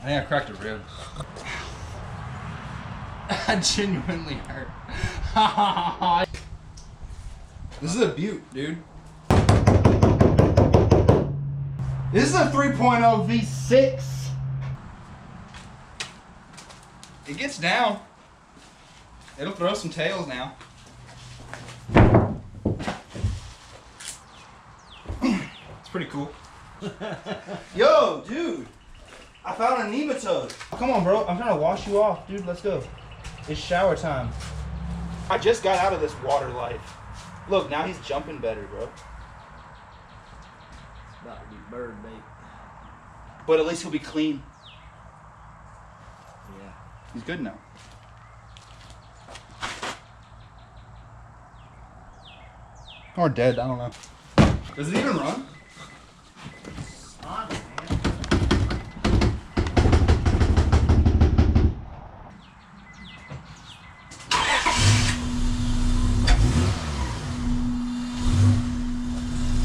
I think I cracked a rib. I genuinely hurt. This is a Butte, dude. This is a 3.0 V6. It gets down. It'll throw some tails now. It's pretty cool. Yo, dude. I found a nematode. Come on, bro. I'm trying to wash you off, dude. Let's go. It's shower time. I just got out of this water life. Look, now he's jumping better, bro. About to be bird bait. But at least he'll be clean. Yeah. He's good now. Or dead, I don't know. Does it even run? On, man.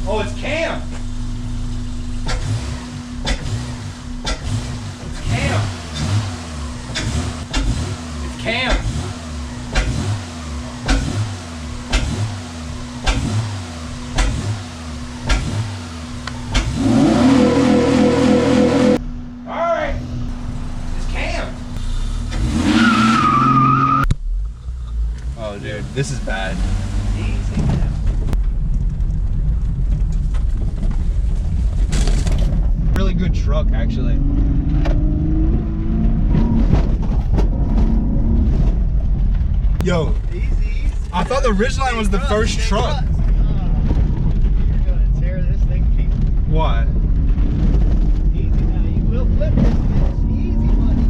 Oh, it's Cam. It's Cam. It's Cam. All right. It's Cam. Oh, dude, this is bad. Easy now. Really good truck, actually. Yo, Easy. I thought the Ridgeline was the first truck. You're gonna tear this thing to pieces. Why? Easy now. You will flip this bitch. Easy, buddy.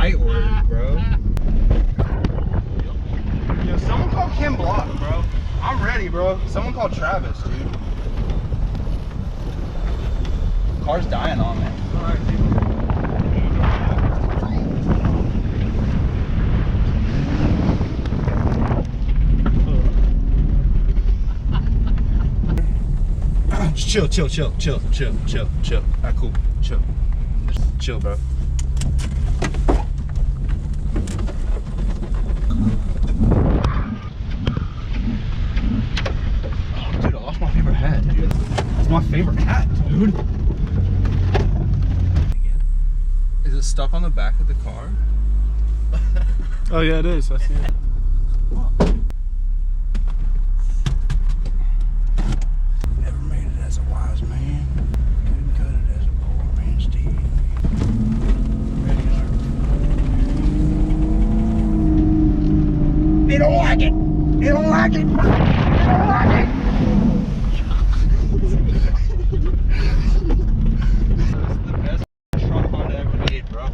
Light work, bro. Yo, someone call Kim Block, bro. I'm ready, bro. Someone call Travis, dude. Car's dying on me. Just chill. Alright, cool. Chill. Just chill, bro. Oh, dude, I lost my favorite hat, dude. It's my favorite hat, dude. Is it stuck on the back of the car? Oh yeah, it is. I see it. Never made it as a wise man. Couldn't cut it as a poor man, Steve. They don't like it. They don't like it. They don't like it. This is the best truck Honda ever made, bro.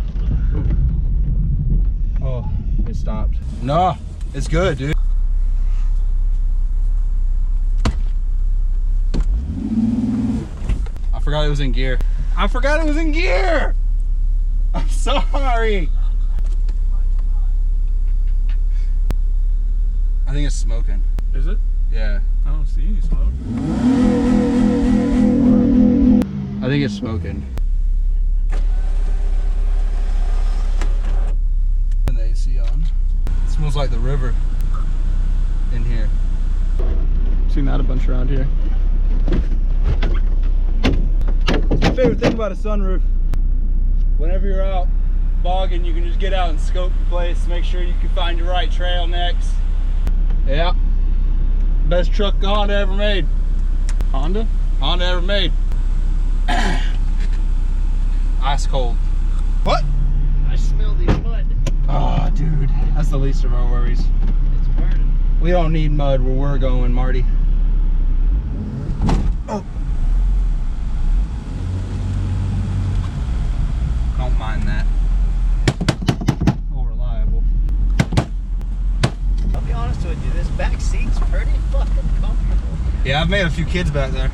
Oh, it stopped. No, it's good, dude. I forgot it was in gear. I'm sorry. I think it's smoking. Is it? Yeah. I don't see any smoke. I think it's smoking. And the AC on. It smells like the river in here. Seen that a bunch around here. My favorite thing about a sunroof, whenever you're out bogging, you can just get out and scope the place, make sure you can find your right trail next. Yeah, best truck Honda ever made. Honda? Honda ever made. Ice cold. What? I smell the mud. Oh, dude, that's the least of our worries. It's burning. We don't need mud where we're going, Marty. Oh. Don't mind that. All reliable. I'll be honest with you, this back seat's pretty fucking comfortable. Yeah, I've made a few kids back there.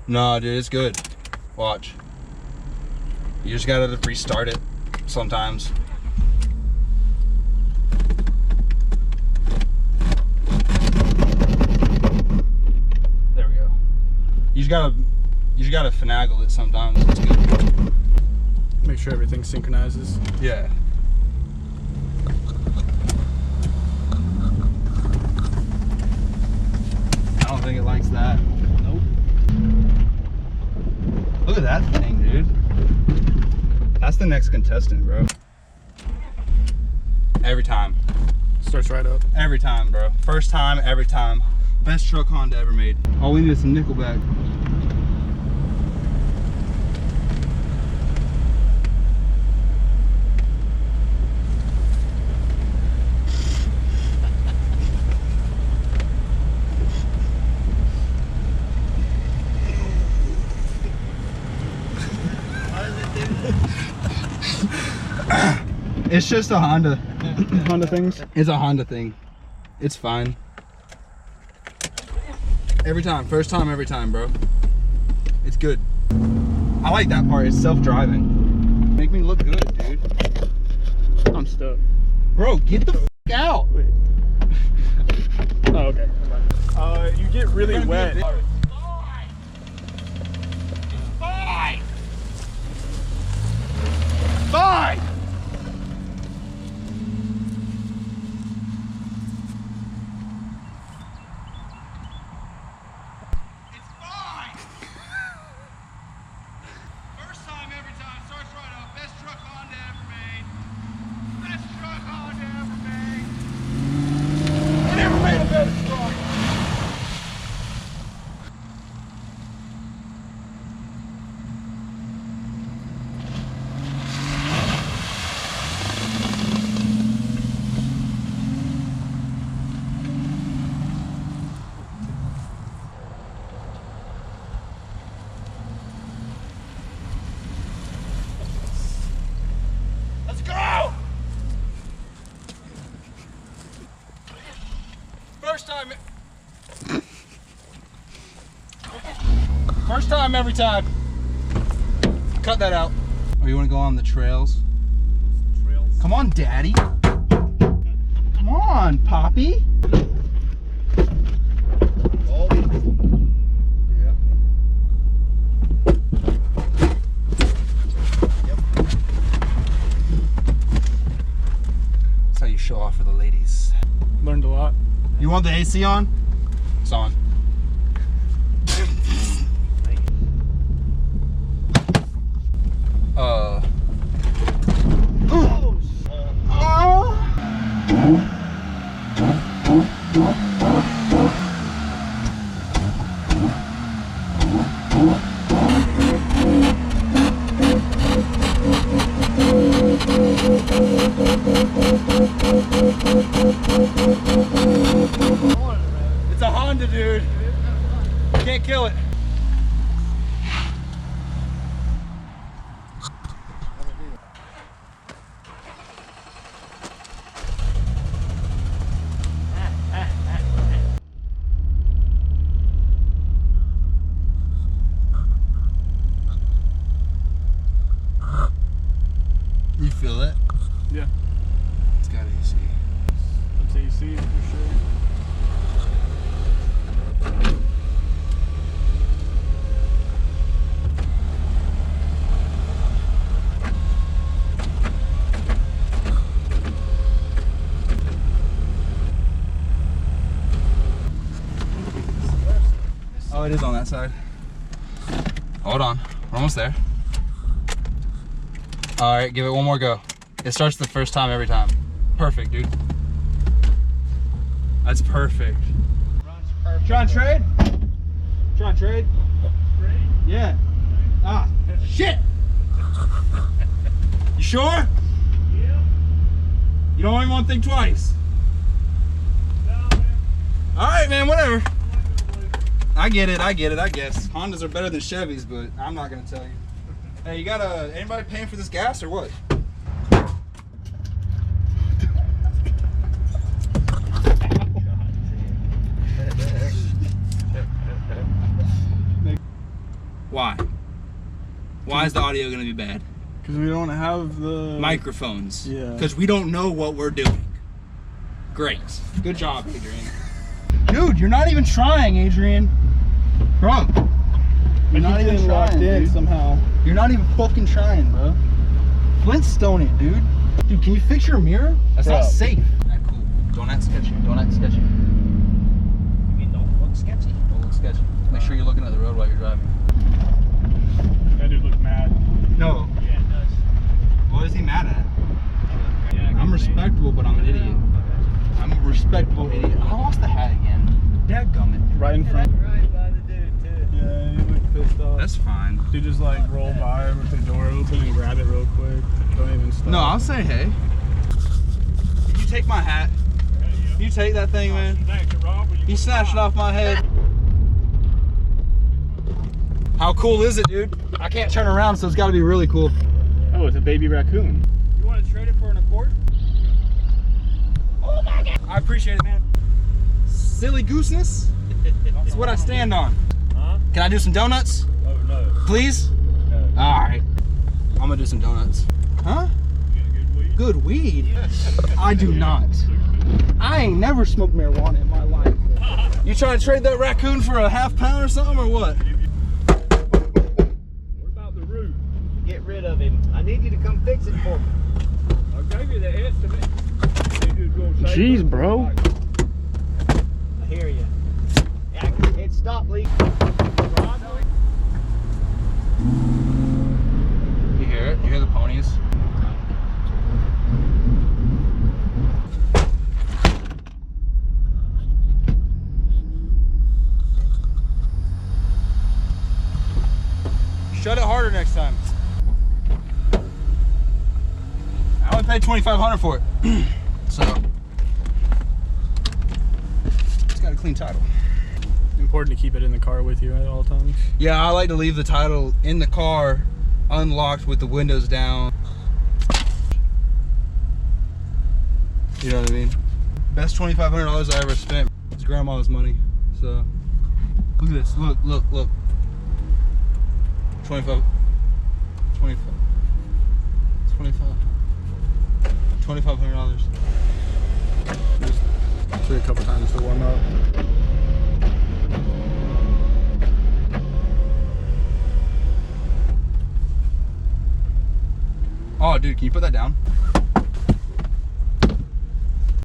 No, dude, it's good. Watch. You just gotta restart it sometimes. There we go. You just gotta finagle it sometimes. It's good. Make sure everything synchronizes. Yeah. I don't think it likes that. Nope. Look at that thing, dude. That's the next contestant, bro. Every time. Starts right up. Every time, bro. First time, every time. Best truck Honda ever made. All we need is some Nickelback. It's just a Honda. Honda things. It's a Honda thing. It's fine. Every time. First time, every time, bro. It's good. I like that part. It's self-driving. Make me look good, dude. I'm stuck. Bro, get the f out. Wait. Oh, okay. You get really wet. Fine. Fine. First time, every time. Cut that out. Oh, you want to go on the trails? Come on, Daddy. Come on, Poppy. Oh. Yeah. Yep. That's how you show off for the ladies. Learned a lot. You want the AC on? It's on. It's a Honda, dude. Can't kill it. You feel it? Yeah. It's got AC. It's AC for sure. Oh, it is on that side. Hold on. We're almost there. All right, give it one more go. It starts the first time every time. Perfect, dude. That's perfect. Trying to trade? Trying to trade? Yeah. Ah, shit! You sure? Yeah. You don't even want to think twice? No, man. All right, man, whatever. I get it, I guess. Hondas are better than Chevys, but I'm not gonna tell you. Hey, you got anybody paying for this gas or what? Why is the audio gonna be bad? Because we don't have the microphones. Yeah. Because we don't know what we're doing. Great. Good job, Adrian. Dude, you're not even trying, Adrian. Bro. You're not even locked trying, in dude. somehow. You're not even fucking trying, bro. Flintstone it, dude. Dude, can you fix your mirror? That's Bro. not safe. Alright, cool. Don't act sketchy. Don't act sketchy. You mean don't look sketchy? Don't look sketchy. Make sure you're looking at the road while you're driving. That dude looked mad. No. Yeah, it does. What is he mad at? Yeah, I'm respectable, but I'm an idiot. I'm a respectable idiot. I lost the hat again. Dadgummit. Right in front. Right by the dude, too. Yeah, he looked pissed off. That's fine. Dude just like roll by with the door open and grab it real quick. Don't even stop. No, I'll say hey. Can you take my hat? Can you take that thing, man? You snatched it off my head. How cool is it, dude? I can't turn around, so it's got to be really cool. Oh, it's a baby raccoon. You want to trade it for an Accord? Oh my God! I appreciate it, man. Silly gooseness. That's what I stand on. Huh? Can I do some donuts? Oh, no. Please? No. All right. I'm gonna do some donuts. Huh? Good weed? I do not. I ain't never smoked marijuana in my life. You trying to trade that raccoon for a half pound or something, or what? What about the roof? Get rid of him. I need you to come fix it for me. I gave you the estimate. Jeez, bro. I hear you. Yeah, it stopped leaking. You hear it? You hear the ponies? Shut it harder next time. I only paid $2,500 for it. So it's got a clean title. Important to keep it in the car with you at all times. Yeah, I like to leave the title in the car unlocked with the windows down. You know what I mean? Best $2,500 I ever spent. It's grandma's money. So look at this. Look, look, look. 25. $2,500. Just took a couple times to warm up. Oh, dude, can you put that down?